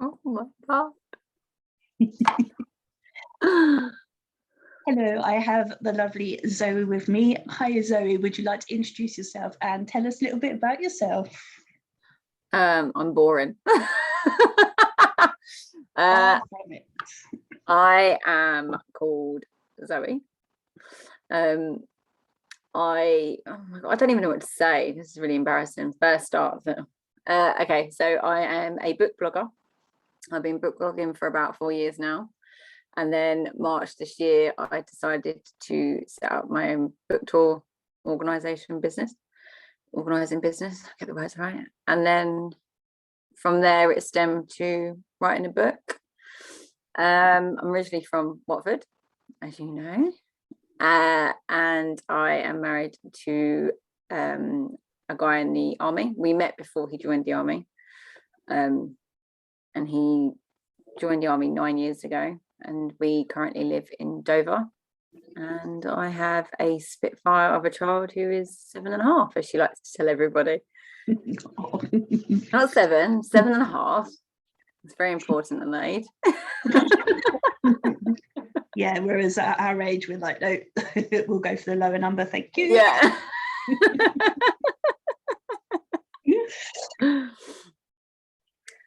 Oh my God. Hello, I have the lovely Zoe with me. Hi, Zoe. Would you like to introduce yourself and tell us a little bit about yourself? I'm boring. Far from it. I am called Zoe. Oh my God, I don't even know what to say. This is really embarrassing. First start of it. Okay, so I am a book blogger. I've been book blogging for about 4 years now. And then March this year, I decided to set up my own book tour organising business, get the words right. And then from there, it stemmed to writing a book. I'm originally from Watford, as you know, and I am married to a guy in the army. We met before he joined the army, and he joined the army 9 years ago. And we currently live in Dover, and I have a spitfire of a child who is 7.5, as she likes to tell everybody. Not 7, 7.5. It's very important in that age. Yeah, whereas at our age, we're like, no, we'll go for the lower number, thank you. Yeah.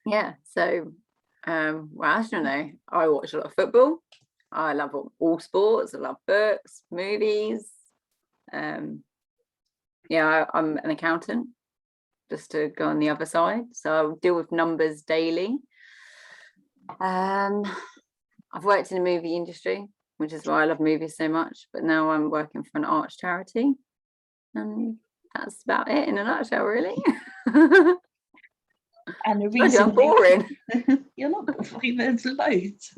Yeah, so well, I don't know. I watch a lot of football. I love all sports. I love books, movies. Yeah, I'm an accountant, just to go on the other side. So I deal with numbers daily. I've worked in the movie industry, which is why I love movies so much. But now I'm working for an arts charity, and that's about it in a nutshell, really. And the reason I'm boring. You're not boring, there's loads.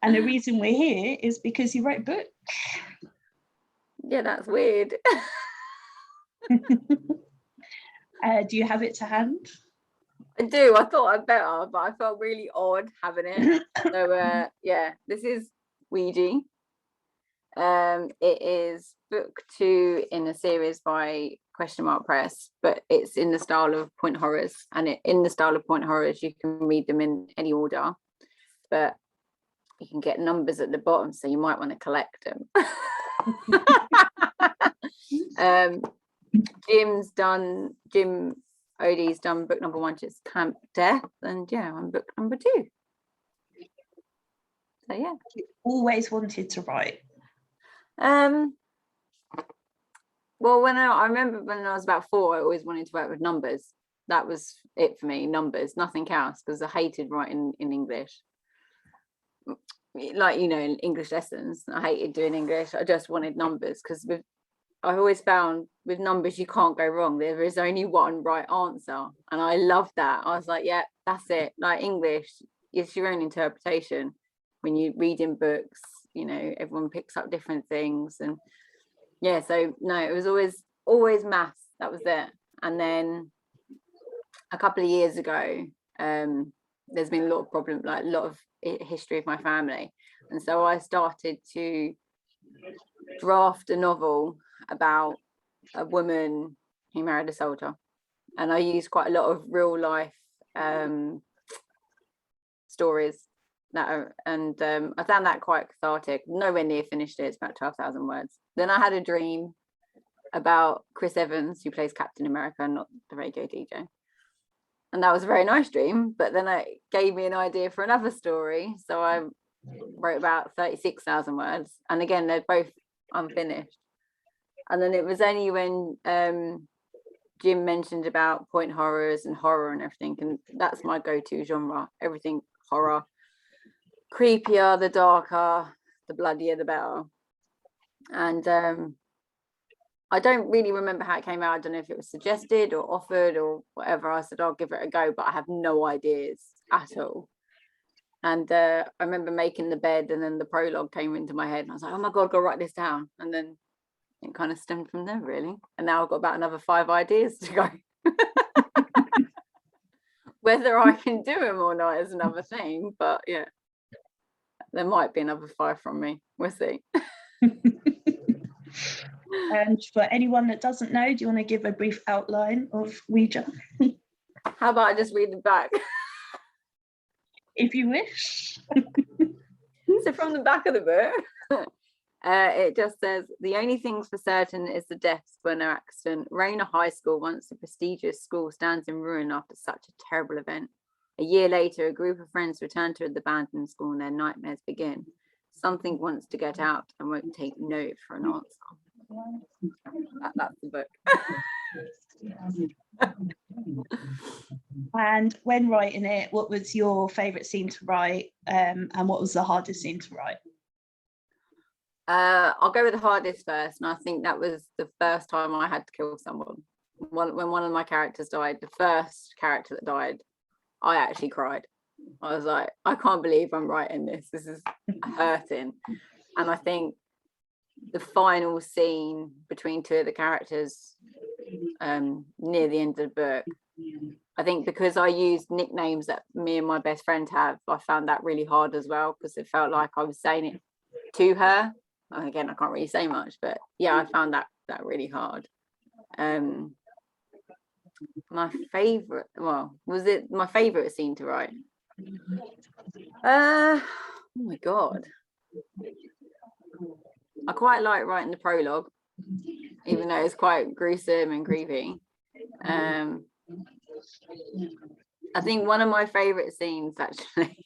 And the reason we're here is because you wrote a book. Yeah, that's weird. Do you have it to hand? I do. I thought I'd better, but I felt really odd having it. So yeah, this is Ouija. It is book 2 in a series by Question Mark Press, but it's in the style of point horrors, and in the style of point horrors you can read them in any order, but you can get numbers at the bottom, so you might want to collect them. Jim Odie's done book number 1, which is Camp Death, and yeah, I'm book number 2. So yeah. You always wanted to write. Well, when I remember when I was about 4, I always wanted to work with numbers. That was it for me, numbers, nothing else, because I hated writing in English. Like, you know, in English lessons, I hated doing English. I just wanted numbers, because I've always found with numbers you can't go wrong. There is only one right answer, and I love that. I was like, yeah, that's it. Like English, it's your own interpretation. When you read in books, you know, everyone picks up different things, and yeah, so no, it was always maths. That was it. And then a couple of years ago, there's been a lot of problems, like a lot of history of my family, and so I started to draft a novel about a woman who married a soldier, and I used quite a lot of real life stories that are, and I found that quite cathartic. Nowhere near finished it. It's about 12,000 words. Then I had a dream about Chris Evans, who plays Captain America, not the radio DJ, and that was a very nice dream. But then it gave me an idea for another story, so I wrote about 36,000 words, and again they're both unfinished. And then it was only when Jim mentioned about point horrors and horror and everything, and that's my go-to genre. Everything horror, creepier the darker, the bloodier the better. And I don't really remember how it came out. I don't know if it was suggested or offered or whatever. I said I'll give it a go, but I have no ideas at all. And I remember making the bed, and then the prologue came into my head, and I was like, oh my God, go write this down. And then it kind of stemmed from there, really. And now I've got about another 5 ideas to go. Whether I can do them or not is another thing, but yeah, there might be another 5 from me. We'll see. And for anyone that doesn't know, do you want to give a brief outline of Ouija? How about I just read it back? if you wish. So from the back of the book, it just says, the only things for certain is the deaths were no accident. Rainer High School, once a prestigious school, stands in ruin after such a terrible event. A year later, a group of friends return to the abandoned school and their nightmares begin. Something wants to get out and won't take no for an answer. That's the book. And when writing it, what was your favourite scene to write, and what was the hardest scene to write? I'll go with the hardest first, and I think that was the first time I had to kill someone. When one of my characters died, the first character that died, I actually cried. I was like, I can't believe I'm writing this. This is hurting. And I think the final scene between two of the characters near the end of the book, I think because I used nicknames that me and my best friend have, I found that really hard as well, because it felt like I was saying it to her. And again, I can't really say much, but yeah, I found that really hard. My favorite, well, was it my favorite scene to write? Oh my god, I quite like writing the prologue, even though it's quite gruesome and creepy. I think one of my favorite scenes, actually,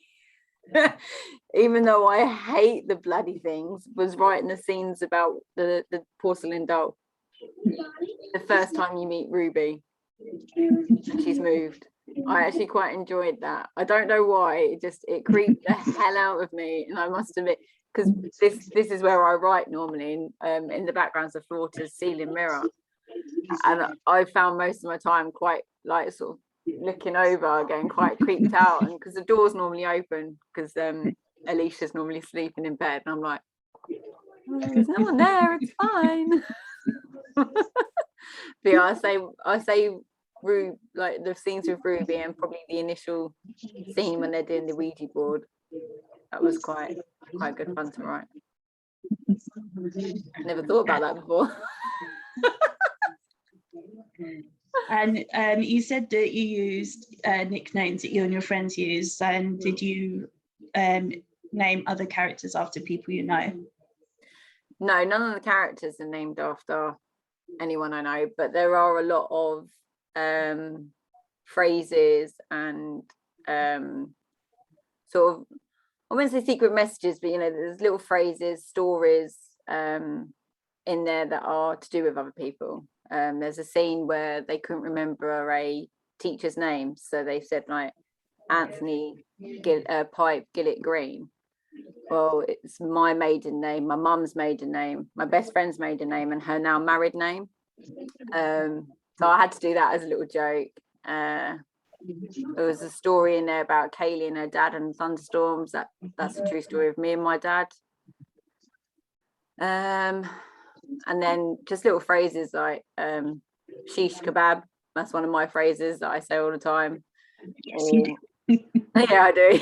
even though I hate the bloody things, was writing the scenes about the porcelain doll. The first time you meet Ruby and she's moved, I actually quite enjoyed that. I don't know why, it creeped the hell out of me, and I must admit, because this is where I write normally, in the background's a floor to ceiling mirror, and I found most of my time quite like sort of looking over, getting quite creeped out, and because the door's normally open, because Alicia's normally sleeping in bed, and I'm like, there's no one there, it's fine. But yeah, I say like the scenes with Ruby, and probably the initial scene when they're doing the Ouija board, that was quite good fun to write. Never thought about that before. And you said that you used nicknames that you and your friends used, and did you name other characters after people you know? No, none of the characters are named after anyone I know, but there are a lot of phrases and sort of, I wouldn't say secret messages, but there's little phrases, stories in there that are to do with other people. There's a scene where they couldn't remember a teacher's name, so they said like Anthony Pipe Gillett Green. Well, it's my maiden name, my mum's maiden name, my best friend's maiden name, and her now married name. So I had to do that as a little joke. There was a story in there about Kaylee and her dad and thunderstorms. That's a true story of me and my dad. And then just little phrases like shish kebab. That's one of my phrases that I say all the time. Yes, you do. Yeah, I do.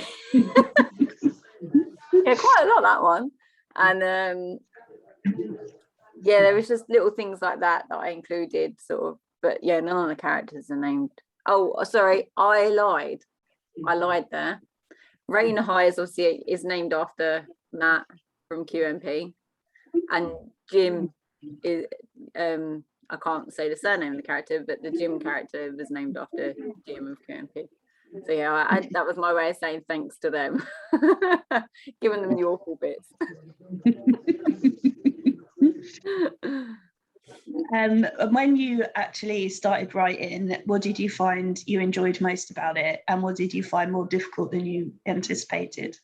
Yeah, quite a lot, that one. And yeah, there was just little things like that I included, sort of. But yeah, none of the characters are named. Oh, sorry, I lied there. Rainer High is obviously named after Matt from QMP, and Jim is I can't say the surname of the character, but the Jim character was named after Jim of QMP. So yeah, that was my way of saying thanks to them, giving them the awful bits. When you actually started writing, what did you find you enjoyed most about it, and what did you find more difficult than you anticipated?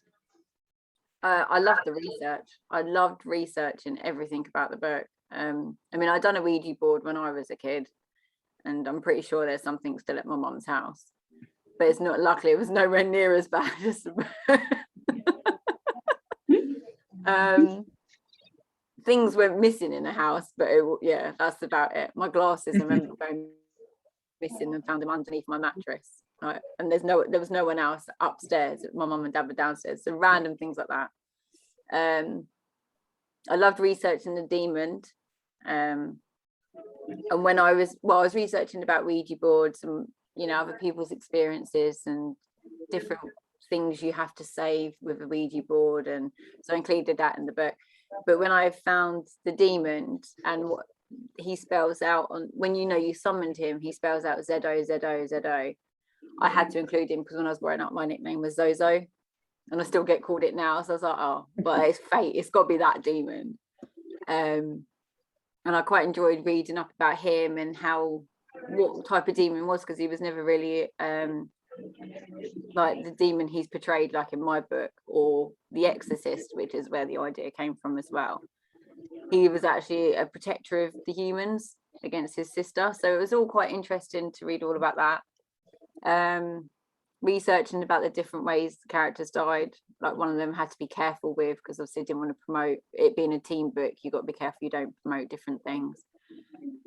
I loved the research. I loved researching everything about the book. I mean, I'd done a Ouija board when I was a kid, and I'm pretty sure there's something still at my mum's house, but it's not. Luckily, it was nowhere near as bad as the book. Things went missing in the house, but yeah, that's about it. My glasses, I remember going missing and found them underneath my mattress. Right? And there was no one else upstairs. My mum and dad were downstairs. So random things like that. I loved researching the demon. And when I was researching about Ouija boards and other people's experiences and different things you have to save with a Ouija board, and so I included that in the book. But when I found the demon and what he spells out on, when you summoned him, he spells out Z-O-Z-O-Z-O. I had to include him because when I was growing up, my nickname was Zozo, and I still get called it now. So I was like, oh, but it's fate. It's got to be that demon. And I quite enjoyed reading up about him and what type of demon was, because he was never really like the demon he's portrayed like in my book, or The Exorcist, which is where the idea came from as well. He was actually a protector of the humans against his sister, so it was all quite interesting to read all about that. Researching about the different ways the characters died, like one of them had to be careful with, because obviously I didn't want to promote it being a team book. You got to be careful you don't promote different things,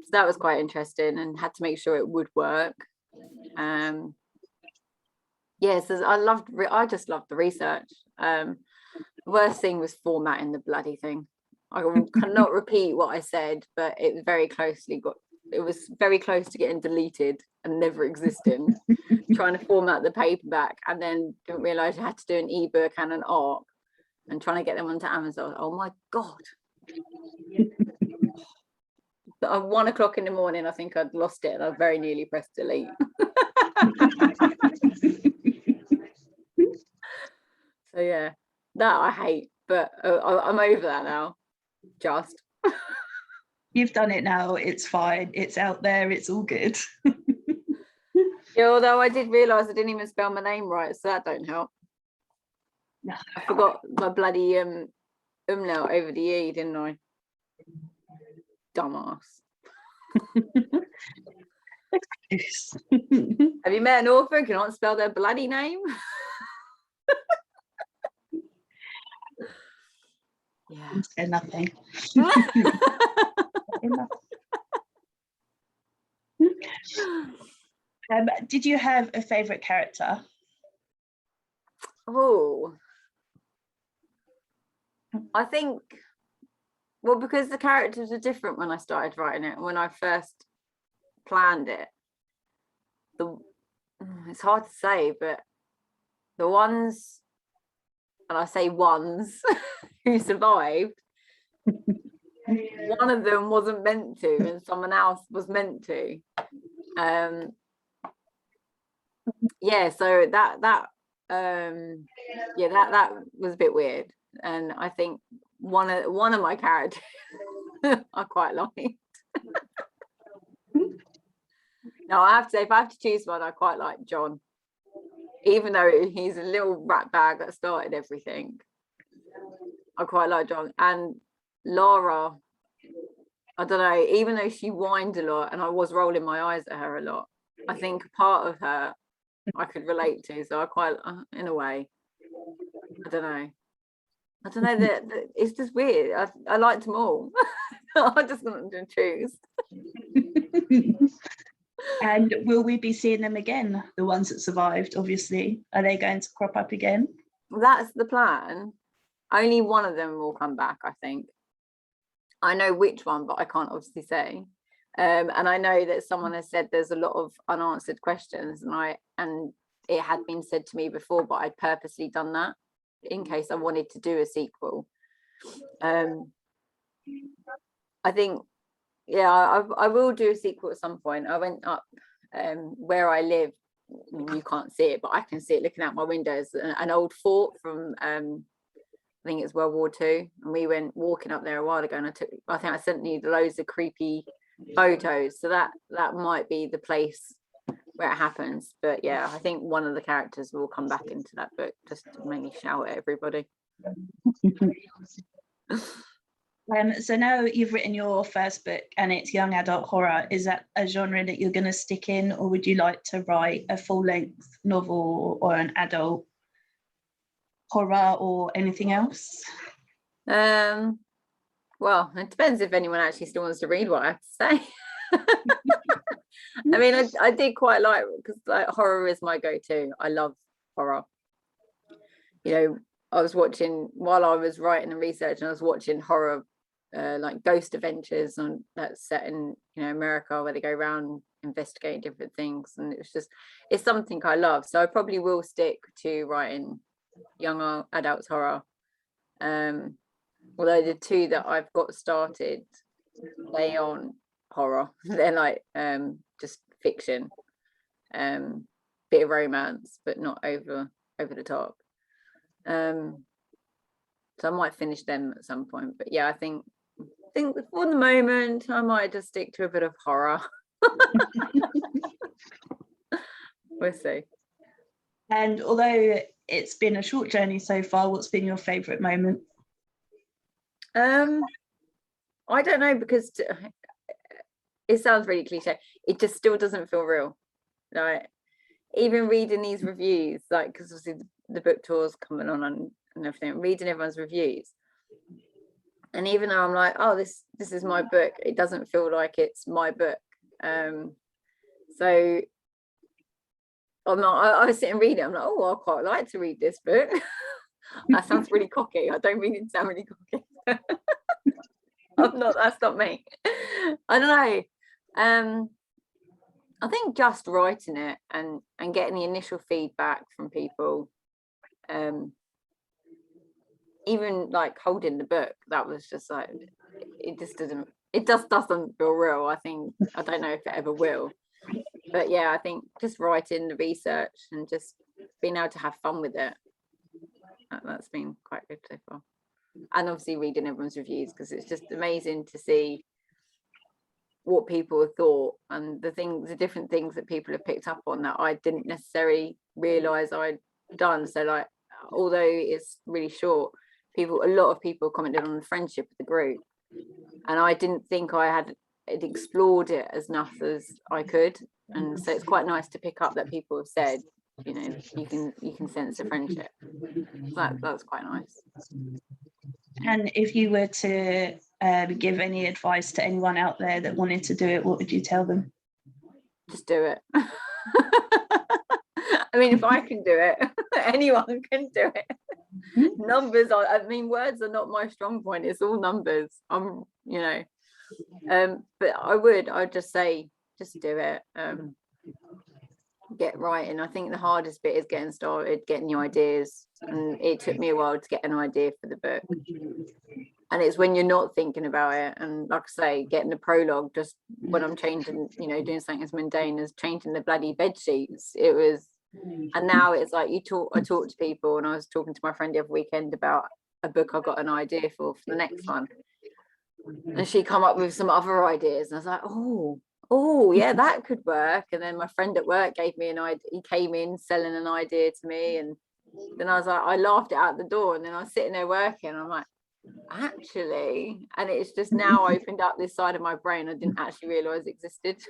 so that was quite interesting, and had to make sure it would work. So I just loved the research. The worst thing was formatting the bloody thing. I cannot repeat what I said, but it was very close to getting deleted and never existing. Trying to format the paperback, and then didn't realize I had to do an ebook and an ARC, and trying to get them onto Amazon. Oh my god. But at 1 o'clock in the morning, I think I'd lost it, and I very nearly pressed delete. So yeah, that I hate, but I'm over that now. Just You've done it now, it's fine, it's out there, it's all good. Yeah, although I did realise I didn't even spell my name right, so that don't help. I forgot my bloody umlaut over the E, didn't I? Dumbass. Have you met an author who cannot spell their bloody name? Yeah. Say nothing. Did you have a favourite character? Oh, I think, well, because the characters are different when I started writing it, when I first planned it, it's hard to say, but the ones, and I say ones, who survived, one of them wasn't meant to, and someone else was meant to. So that was a bit weird, and I think one of my characters I quite liked. No, I have to say, if I have to choose one, I quite like John, even though he's a little rat bag that started everything. I quite like John. And Laura, I don't know, even though she whined a lot and I was rolling my eyes at her a lot, I think part of her I could relate to, so I quite, in a way, I don't know that it's just weird. I liked them all. I just want them to choose. And will we be seeing them again, the ones that survived? Obviously, are they going to crop up again? That's the plan. Only one of them will come back, I think. I know which one, but I can't obviously say. And I know that someone has said there's a lot of unanswered questions, and it had been said to me before, but I'd purposely done that in case I wanted to do a sequel. I think, I will do a sequel at some point. I went up where I live. You can't see it, but I can see it looking out my windows. An old fort from I think it's World War II, and we went walking up there a while ago, and I think I sent you loads of creepy photos, so that might be the place where it happens. But yeah, I think one of the characters will come back into that book just to make me shout at everybody. So now you've written your first book and it's young adult horror. Is that a genre that you're going to stick in, or would you like to write a full-length novel or an adult horror or anything else? Well, it depends if anyone actually still wants to read what I have to say. I mean, I did quite like, because like horror is my go-to. I love horror. You know, I was watching, while I was writing and researching, I was watching horror like Ghost Adventures, and that's set in, you know, America, where they go around investigating different things, and it's something I love. So I probably will stick to writing young adults horror. Although the two that I've got started, they aren't horror. They're like just fiction, bit of romance, but not over the top. So I might finish them at some point. But yeah, I think for the moment I might just stick to a bit of horror. We'll see. And although it's been a short journey so far, what's been your favourite moment? I don't know, because it sounds really cliche. It just still doesn't feel real. Like, even reading these reviews, like, because obviously the book tour's coming on and everything, reading everyone's reviews, and even though I'm like, oh, this is my book, it doesn't feel like it's my book. So I was sitting reading it, I'm like, oh, I quite like to read this book. That sounds really cocky. I don't mean it to sound really cocky. That's not me. I don't know. I think just writing it and getting the initial feedback from people, even like holding the book, that was just like, it just doesn't feel real. I don't know if it ever will, but yeah, I think just writing the research and just being able to have fun with it, that's been quite good so far. And obviously reading everyone's reviews, because it's just amazing to see what people have thought, and the different things that people have picked up on that I didn't necessarily realize I'd done. So like, although it's really short, a lot of people commented on the friendship of the group, and I didn't think I had explored it as enough as I could. And so it's quite nice to pick up that people have said, you know, you can sense the friendship. That's quite nice. And if you were to give any advice to anyone out there that wanted to do it, what would you tell them? Just do it. I mean, if I can do it, anyone can do it. Numbers are, I mean, words are not my strong point. It's all numbers. You know, but I'd just say, just do it. Get writing. I think the hardest bit is getting started, getting new ideas, and it took me a while to get an idea for the book. And it's when you're not thinking about it, and like I say, getting the prologue, just when I'm changing, you know, doing something as mundane as changing the bloody bed sheets, it was. And now it's like I talk to people, and I was talking to my friend the other weekend about a book I got an idea for the next one, and she come up with some other ideas, and I was like, oh yeah, that could work. And then my friend at work gave me an idea. He came in selling an idea to me, and then I was like, I laughed it out the door, and then I was sitting there working, and I'm like, actually, and it's just now opened up this side of my brain I didn't actually realize existed.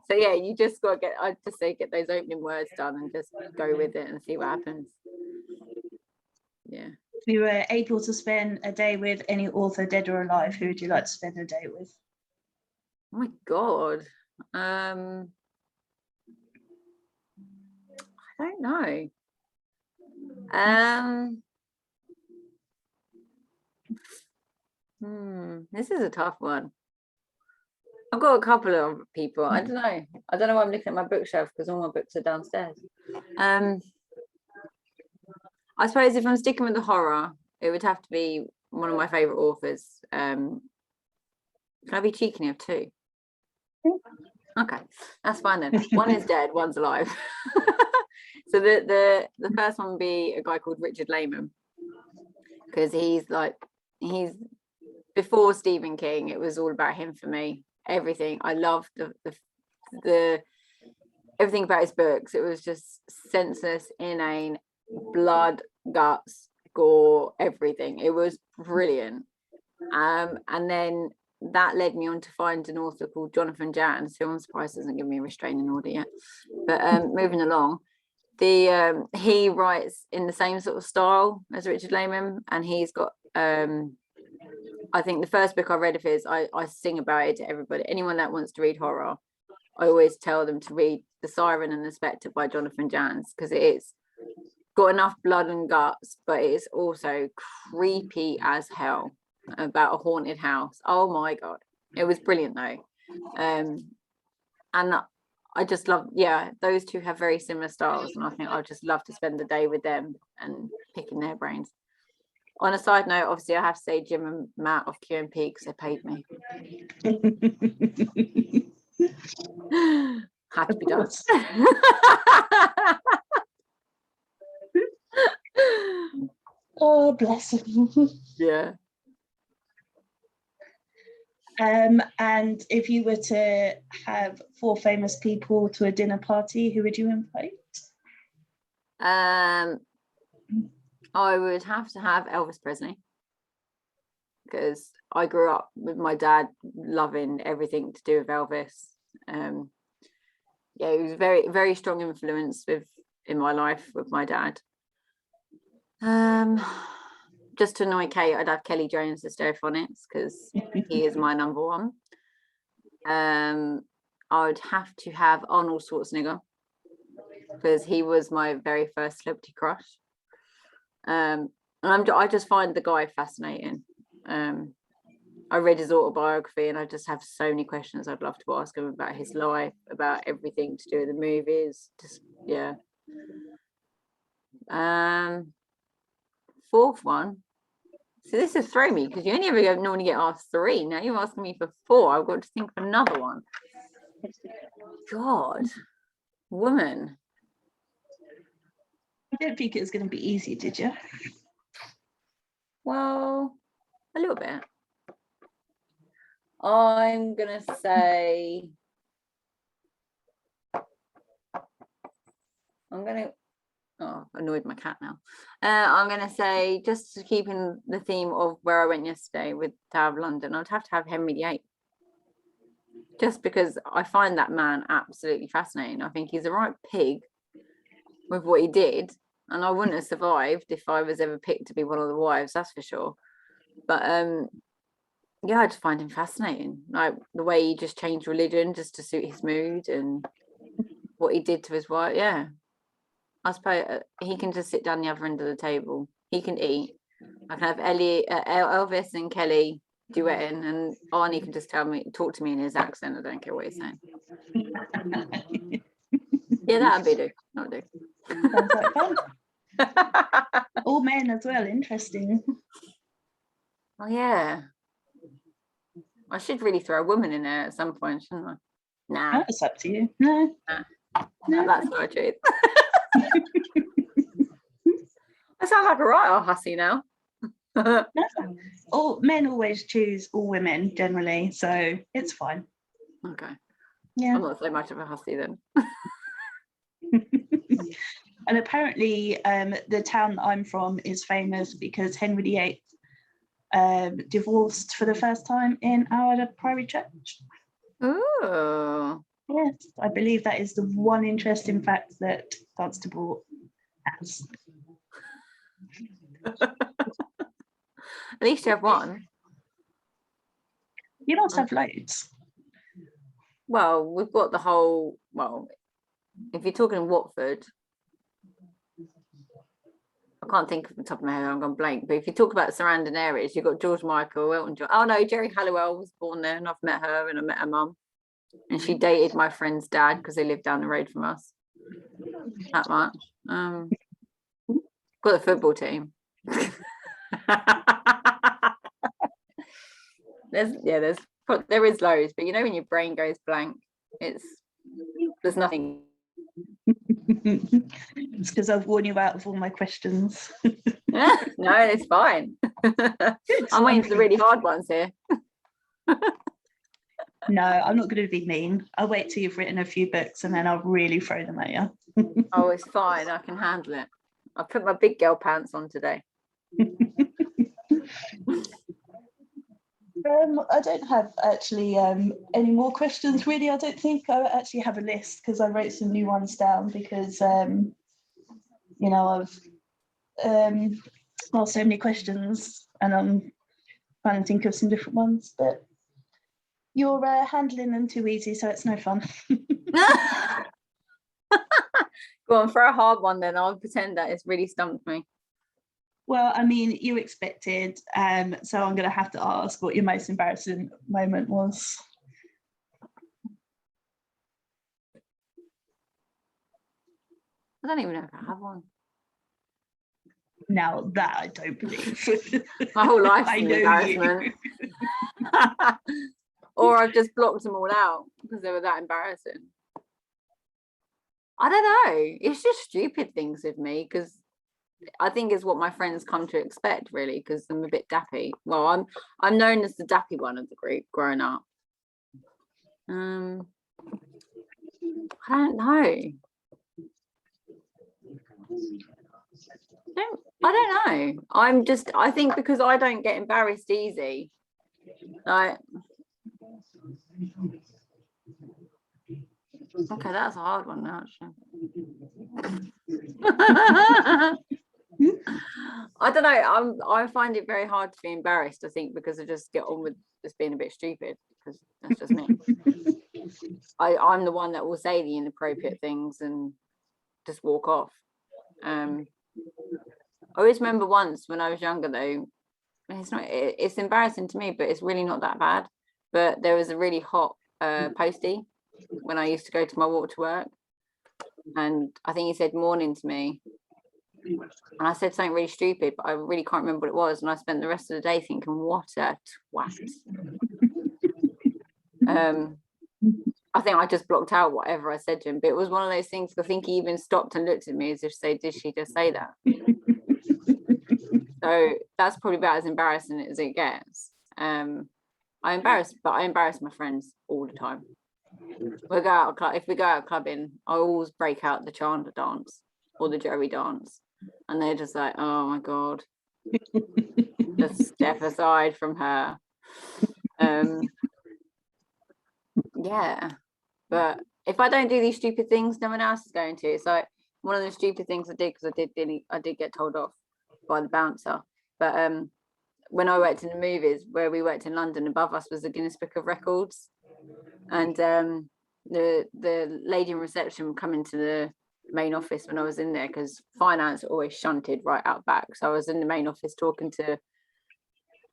So yeah, you just got to get those opening words done and just go with it and see what happens. Yeah. If you were able to spend a day with any author, dead or alive, who would you like to spend a day with? Oh my god, I don't know. This is a tough one. I've got a couple of people. I don't know why I'm looking at my bookshelf, because all my books are downstairs. I suppose if I'm sticking with the horror, it would have to be one of my favorite authors. Can I be cheeky and have two? Okay, that's fine then. One is dead, one's alive. So the first one would be a guy called Richard Lehman, because he's before Stephen King, it was all about him for me. Everything. I loved the everything about his books. It was just senseless, inane, blood, guts, gore, everything. It was brilliant. And then that led me on to find an author called Jonathan Janz, who I'm surprised doesn't give me a restraining order yet. But moving along, he writes in the same sort of style as Richard Lehman, and he's got I think the first book I read of his, I sing about it to everybody. Anyone that wants to read horror, I always tell them to read The Siren and the Spectre by Jonathan Janz, because it's got enough blood and guts, but it's also creepy as hell, about a haunted house. Oh my god, it was brilliant though. and I just love, yeah, those two have very similar styles, and I think I'd just love to spend the day with them and picking their brains. On a side note, obviously I have to say Jim and Matt of QMP because they paid me. Had to be done. Oh, bless him. Yeah. And if you were to have 4 famous people to a dinner party, who would you invite? I would have to have Elvis Presley, because I grew up with my dad loving everything to do with Elvis. Yeah, he was very, very strong influence in my life with my dad. Just to annoy Kate, I'd have Kelly Jones, the Stereophonics, because he is my number one. I would have to have Arnold Schwarzenegger, because he was my very first celebrity crush. And I just find the guy fascinating. I read his autobiography, and I just have so many questions I'd love to ask him about his life, about everything to do with the movies. Just, yeah. 4th one. So this is throwing me, because you only ever normally get asked 3. Now you're asking me for 4. I've got to think of another one. God, woman. I didn't think it was going to be easy, did you? Well, a little bit. I'm gonna say annoyed my cat now. I'm gonna say, just to keep in the theme of Where I Went Yesterday with Tower of London, I'd have to have Henry VIII, just because I find that man absolutely fascinating. I think he's a right pig with what he did, and I wouldn't have survived if I was ever picked to be one of the wives, that's for sure. But yeah, I just find him fascinating, like the way he just changed religion just to suit his mood, and what he did to his wife. Yeah, I suppose he can just sit down the other end of the table. He can eat. I can have Elvis and Kelly duetting, and Arnie can just talk to me in his accent. I don't care what he's saying. Yeah, that'd be do. Not do. Sounds like fun. All men as well. Interesting. Oh yeah. I should really throw a woman in there at some point, shouldn't I? Nah. That's up to you. No. No, that's not true. I sound like a right old hussy now. No. All men always choose all women generally, so it's fine. Okay. Yeah. I'm not so much of a hussy then. And apparently the town that I'm from is famous because Henry VIII divorced for the first time in our priory church. Oh. Yes, I believe that is the one interesting fact that Dunstable has. At least you have one. You must have loads. Well, we've got the whole, if you're talking Watford, I can't think of the top of my head, I'm going blank, but if you talk about surrounding areas, you've got George Michael, Elton John. Oh no, Jerry Halliwell was born there, and I've met her, and I met her mum, and she dated my friend's dad because they lived down the road from us. That much. Got the football team. there is loads, but you know when your brain goes blank, there's nothing. It's because I've worn you out of all my questions. No, it's fine. I'm waiting for the really hard ones here. No, I'm not going to be mean. I'll wait till you've written a few books and then I'll really throw them at you. Oh, it's fine. I can handle it. I put my big girl pants on today. I don't have actually any more questions really. I don't think I actually have a list because I wrote some new ones down because I've asked so many questions and I'm trying to think of some different ones, but you're handling them too easy, so it's no fun. Go on, for a hard one then. I'll pretend that it's really stumped me. Well, I mean, you expected, so I'm going to have to ask what your most embarrassing moment was. I don't even know if I have one. Now that I don't believe. My whole life's I an know embarrassment. Or I've just blocked them all out because they were that embarrassing. I don't know. It's just stupid things with me because I think it's what my friends come to expect, really, because I'm a bit dappy. Well, I'm known as the dappy one of the group growing up. I don't know. I don't know. I think because I don't get embarrassed easy. Like, okay, that's a hard one now, actually. I don't know. I find it very hard to be embarrassed, I think, because I just get on with just being a bit stupid, because that's just me. I'm the one that will say the inappropriate things and just walk off. I always remember once when I was younger, though, it's embarrassing to me, but it's really not that bad. But there was a really hot postie when I used to go to my walk to work, and I think he said morning to me, and I said something really stupid, but I really can't remember what it was, and I spent the rest of the day thinking, what a twat. I think I just blocked out whatever I said to him, but it was one of those things. I think he even stopped and looked at me as if to say, did she just say that? So that's probably about as embarrassing as it gets. I embarrass my friends all the time. If we go out clubbing, I always break out the Chandler dance or the Joey dance, and they're just like, oh my god, just step aside from her. Yeah, but if I don't do these stupid things, no one else is going to. So one of the stupid things I did, because I did get told off by the bouncer, but when I worked in the movies, where we worked in London, above us was the Guinness Book of Records, and the lady in reception would come into the main office when I was in there, because finance always shunted right out back. So I was in the main office talking to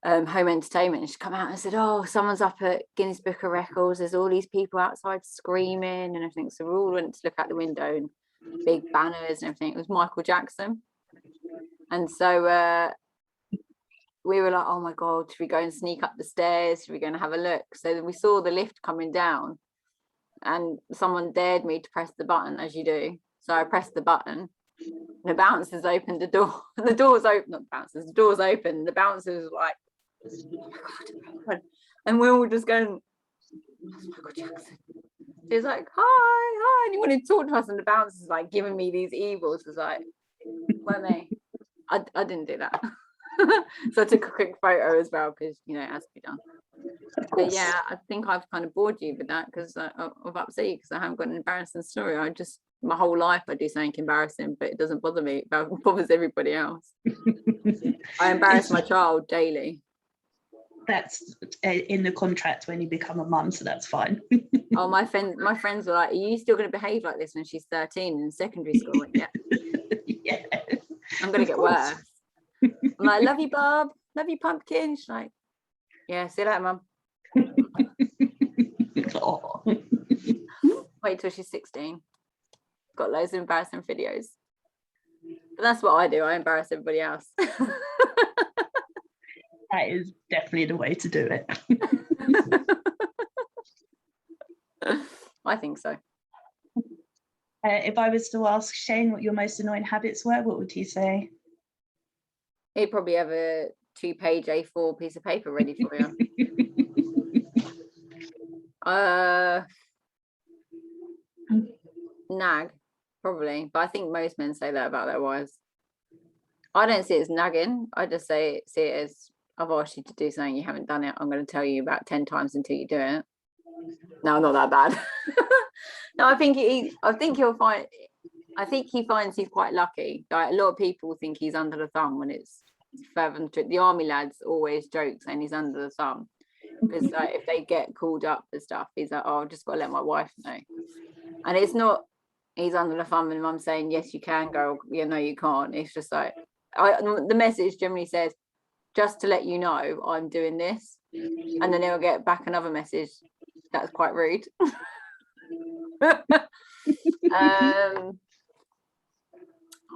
home entertainment, and she come out and said, oh, someone's up at Guinness Book of Records, there's all these people outside screaming and everything. So we all went to look out the window, and big banners and everything. It was Michael Jackson. And so we were like, oh my god, should we go and sneak up the stairs, should we go and have a look? So then we saw the lift coming down, and someone dared me to press the button, as you do. So I pressed the button, the bouncers opened the door, the doors open, not the bouncers, the doors open, the bouncers were like, oh my god, and we're all just going, that's Michael Jackson. He's like, hi, and he wanted to talk to us, and the bouncers like giving me these evils. Was like, where me? I didn't do that. So I took a quick photo as well, because you know it has to be done. But yeah, I think I've kind of bored you with that, because I've upset you because I haven't got an embarrassing story. I just, my whole life I do something embarrassing, but it doesn't bother me. It bothers everybody else. I embarrass my child daily. That's in the contract when you become a mum, so that's fine. Oh, my friends were like, are you still going to behave like this when she's 13 in secondary school? Yeah. Yeah. I'm going to get worse. I'm like, love you, Bob. Love you, pumpkin. She's like, yeah, see you later, mum. Wait till she's 16. Got loads of embarrassing videos. But that's what I do. I embarrass everybody else. That is definitely the way to do it. I think so. If I was to ask Shane what your most annoying habits were, what would he say? He'd probably have a 2-page A4 piece of paper ready for you. Nag, probably, but I think most men say that about their wives. I don't see it as nagging. I just see it as, I've asked you to do something, you haven't done it, I'm going to tell you about 10 times until you do it. No, not that bad. No, I think he finds he's quite lucky. Like, a lot of people think he's under the thumb when it's further than the army lads always joke saying he's under the thumb, because like, if they get called up for stuff, he's like, oh, I've just got to let my wife know. And it's not he's under the thumb and mum saying yes you can go, you know you can't. It's just like, the message generally says, just to let you know I'm doing this, and then they'll get back another message that's quite rude.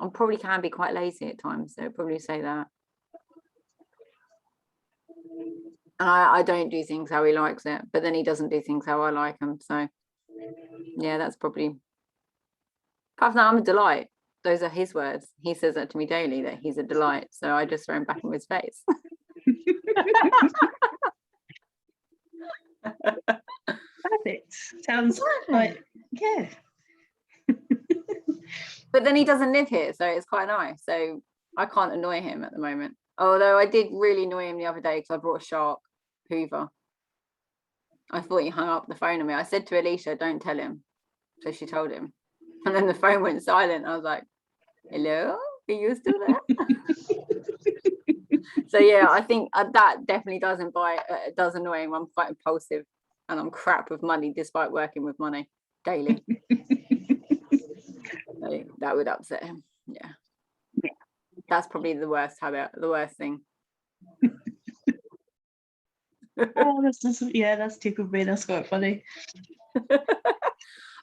I probably can be quite lazy at times, so I'd probably say that. And I don't do things how he likes it, but then he doesn't do things how I like them. So yeah, that's probably. Apart from that, I'm a delight. Those are his words. He says that to me daily, that he's a delight. So I just throw him back in his face. Perfect. Sounds like, yeah. But then he doesn't live here, so it's quite nice. So I can't annoy him at the moment. Although I did really annoy him the other day because I brought a shark Hoover. I thought he hung up the phone on me. I said to Alicia, don't tell him. So she told him. And then the phone went silent. I was like, hello? Are you still there? So yeah, I think that definitely doesn't does annoy him. I'm quite impulsive and I'm crap with money despite working with money daily. So that would upset him. Yeah. That's probably the worst habit, the worst thing. Oh, that's typical me. That's quite funny.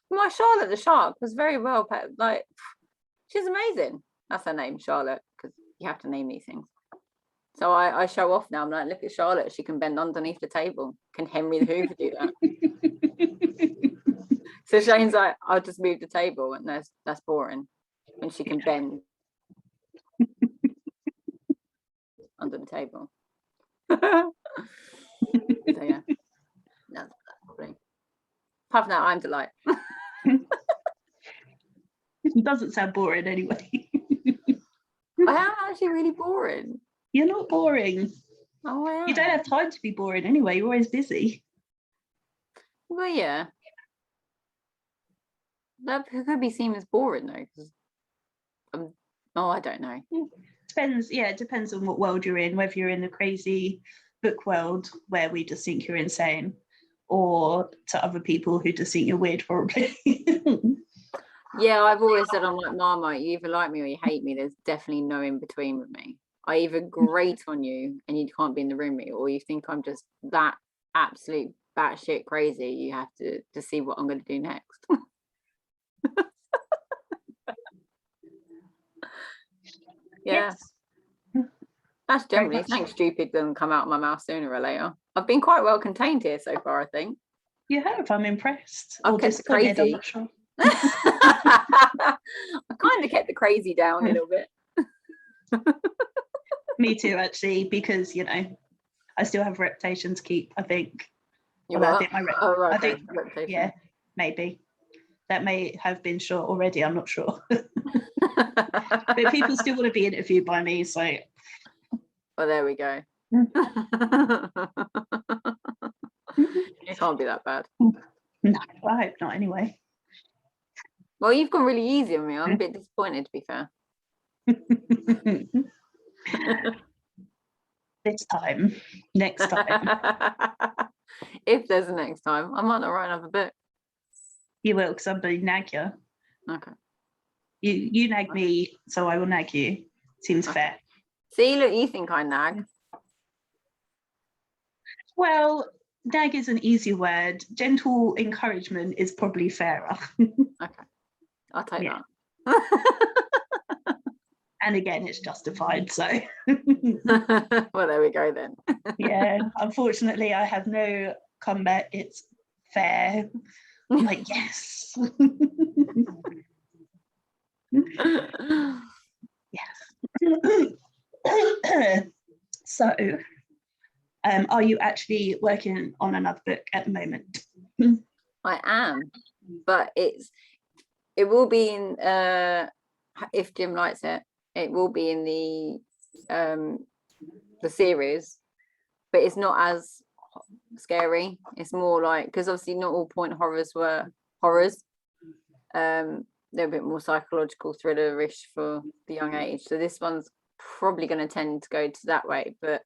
My Charlotte the shark was very well pet. Like, she's amazing. That's her name, Charlotte, because you have to name these things. So I show off now. I'm like, look at Charlotte. She can bend underneath the table. Can Henry the Hoover do that? So Shane's like, I'll just move the table, and that's boring. When she can bend under the table. So yeah, that's probably. Apart from that, I'm delight. It doesn't sound boring anyway. I am actually really boring. You're not boring. Oh, I am. You don't have time to be boring anyway. You're always busy. Well, yeah. That could be seen as boring though, because I don't know. Depends. Yeah, it depends on what world you're in. Whether you're in the crazy book world where we just think you're insane, or to other people who just think you're weird, probably. Yeah, I've always said I'm like Marmite. You either like me or you hate me. There's definitely no in between with me. I either grate on you and you can't be in the room with me, or you think I'm just that absolute batshit crazy. You have to see what I'm going to do next. Yeah. Yes. That's generally. Thanks, stupid doesn't come out of my mouth sooner or later. I've been quite well contained here so far, I think. You have. I'm impressed. I've kept the crazy. I'm not sure. I kind of kept the crazy down a little bit. Me too, actually, because I still have a reputation to keep. I think. I think, yeah, maybe that may have been short already. I'm not sure, but people still want to be interviewed by me. So, well, there we go. It can't be that bad. No, I hope not. Anyway. Well, you've gone really easy on me. I'm a bit disappointed, to be fair. Next time. If there's a next time, I might not write another book. You will, because I'm going to nag you. Okay. You nag me, so I will nag you. Seems fair. See, look, you think I nag. Well, nag is an easy word. Gentle encouragement is probably fairer. Okay. I'll take that. And again, it's justified, so. Well, there we go then. Yeah, unfortunately, I have no comeback. It's fair. I'm like, yes. Yes. So, are you actually working on another book at the moment? I am, but it will be in if Jim likes it, it will be in the series, but it's not as scary. It's more like, because obviously not all point horrors were horrors. They're a bit more psychological, thriller-ish for the young age. So this one's probably going to tend to go to that way. But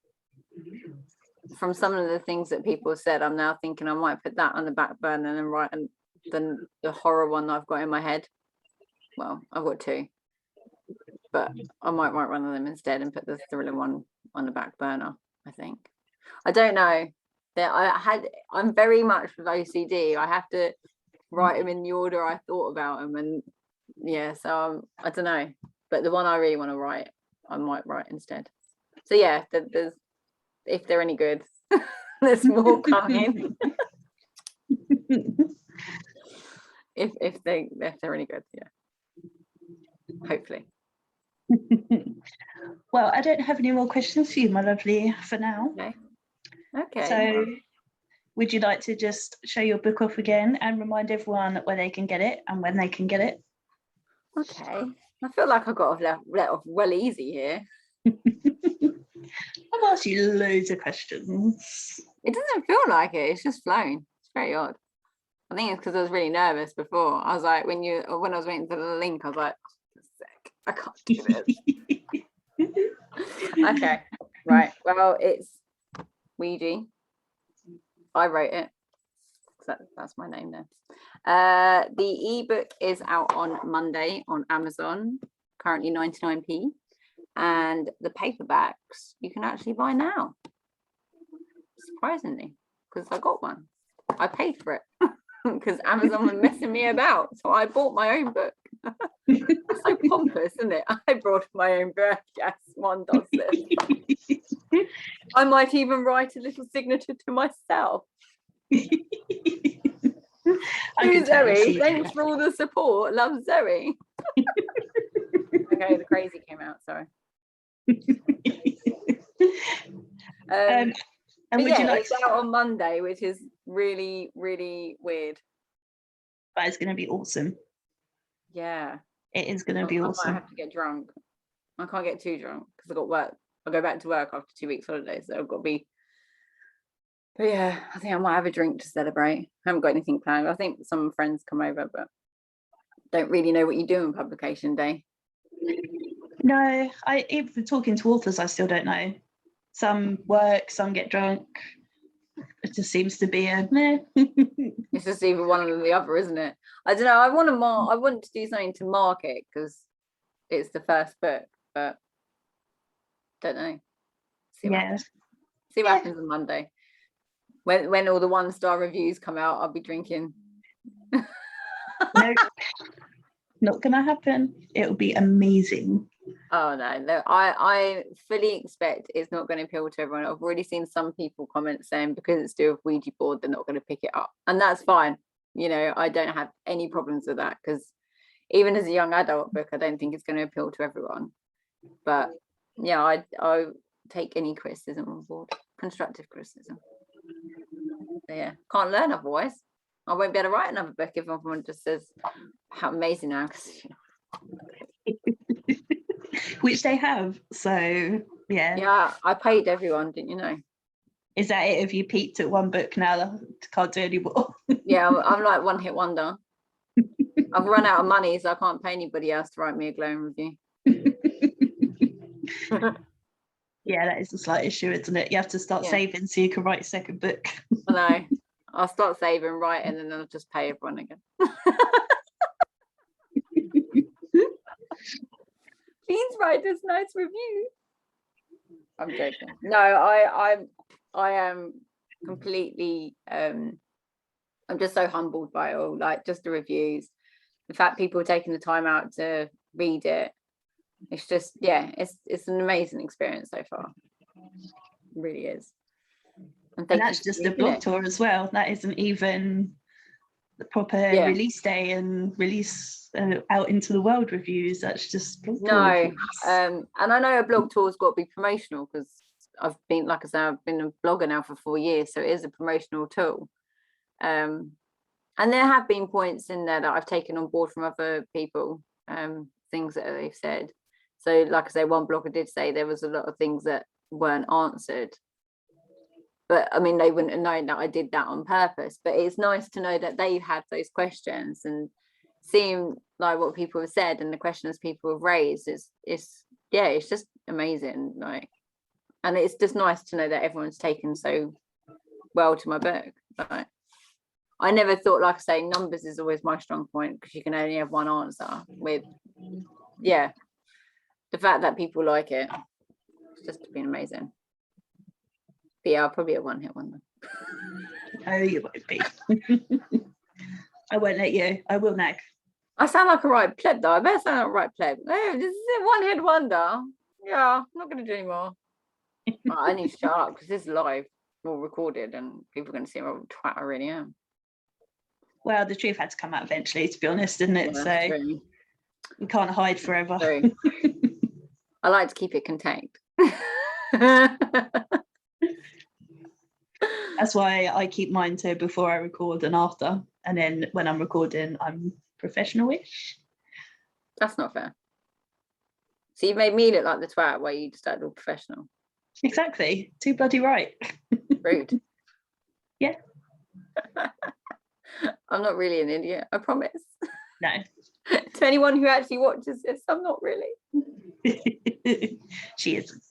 from some of the things that people said, I'm now thinking I might put that on the back burner and write the horror one that I've got in my head. Well, I've got two, but I might write one of them instead and put the thriller one on the back burner. I think. I don't know. I'm very much with OCD. I have to write them in the order I thought about them, and yeah. So I don't know. but the one I really want to write, I might write instead. So yeah, there's, if they're any good, there's more coming. if they're any good, yeah, hopefully. Well, I don't have any more questions for you, my lovely, for now. Okay. So would you like to just show your book off again and remind everyone where they can get it and when they can get it? Okay. I feel like I got let off well easy here. I've asked you loads of questions. It doesn't feel like it. It's just flown. It's very odd. I think it's because I was really nervous before. I was like, when I was waiting for the link, I was like, sick. I can't do this. Okay. Right. Well, it's Ouija. I wrote it. That's my name there. The ebook is out on Monday on Amazon, currently 99p. And the paperbacks you can actually buy now, surprisingly, because I got one. I paid for it because Amazon was messing me about, so I bought my own book. That's so pompous, isn't it? I brought my own book. Yes, one does this. I might even write a little signature to myself. Zoe, thanks for all the support. Love, Zoe. Okay, the crazy came out, sorry. And would you like it's out on Monday, which is really, really weird. But it's going to be awesome. Yeah, it is going to be awesome. I might have to get drunk. I can't get too drunk because I've got work. I'll go back to work after 2 weeks holiday, so I've got to be. But yeah, I think I might have a drink to celebrate. I haven't got anything planned. I think some friends come over, but don't really know what you do on publication day. No, even talking to authors, I still don't know. Some work, some get drunk. It just seems to be a meh. It's just either one or the other, isn't it? I don't know. I want to do something to mark it because it's the first book, but don't know. See what happens on Monday. When all the 1-star reviews come out, I'll be drinking. Nope. Not gonna happen. It'll be amazing. Oh no, I fully expect it's not going to appeal to everyone. I've already seen some people comment saying because it's still a Ouija board, they're not going to pick it up, and that's fine. You know, I don't have any problems with that because even as a young adult book, I don't think it's going to appeal to everyone. But yeah, I take any criticism on board, constructive criticism. So yeah, can't learn otherwise. I won't be able to write another book if everyone just says how amazing I am. Which they have, so yeah, I paid everyone, didn't you know? Is that it? Have you peaked at one book now? Can't do anymore. Yeah, I'm like one hit wonder. I've run out of money, so I can't pay anybody else to write me a glowing review. Yeah, that is a slight issue, isn't it? You have to start saving so you can write a second book. I know. I'll start saving, writing, and then I'll just pay everyone again. Please write this nice review. I'm joking. No, I am completely I'm just so humbled by it all, like just the reviews, the fact people are taking the time out to read it. It's just it's an amazing experience so far. It really is. And that's just a blog tour as well. That isn't even the proper release day and release out into the world reviews. That's just blog tour reviews. And I know a blog tour's got to be promotional because I've been, like I said, I've been a blogger now for 4 years, so it is a promotional tool. And there have been points in there that I've taken on board from other people, things that they've said. So like I say, one blogger did say there was a lot of things that weren't answered. But I mean, they wouldn't have known that I did that on purpose. But it's nice to know that they've had those questions and seeing like what people have said and the questions people have raised. It's just amazing. Like, and it's just nice to know that everyone's taken so well to my book. Like, I never thought, like I say, numbers is always my strong point because you can only have one answer. With the fact that people like it, it's just been amazing. But yeah, I'll probably a one-hit wonder. Oh, you won't be. I won't let you. I will nag. I sound like a right pleb though. I better sound like a right pleb. Oh, this is a one-hit wonder. Yeah, I'm not going to do anymore. I need to shut up because this is live or recorded and people are going to see what a twat I really am. Well, the truth had to come out eventually, to be honest, didn't it? Yeah, So true. you can't hide forever. True. I like to keep it contained. That's why I keep mine to before I record and after. And then when I'm recording, I'm professional-ish. That's not fair. So you made me look like the twat where you just act all professional. Exactly. Too bloody right. Rude. Yeah. I'm not really an idiot, I promise. No. To anyone who actually watches this, I'm not really. She isn't.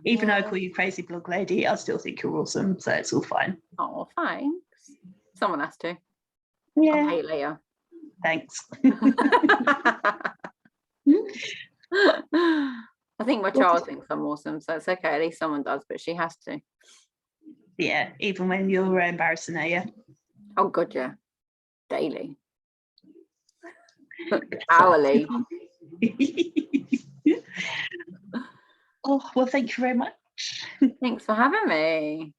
Even though I call you crazy blog lady, I still think you're awesome, so it's all fine. Oh, thanks. Someone has to. Yeah. I'll pay later. Thanks. I think my child thinks I'm awesome, so it's okay. At least someone does, but she has to. Yeah, even when you're embarrassing her, yeah. Oh god, yeah. Daily. Hourly. Oh, well, thank you very much. Thanks for having me.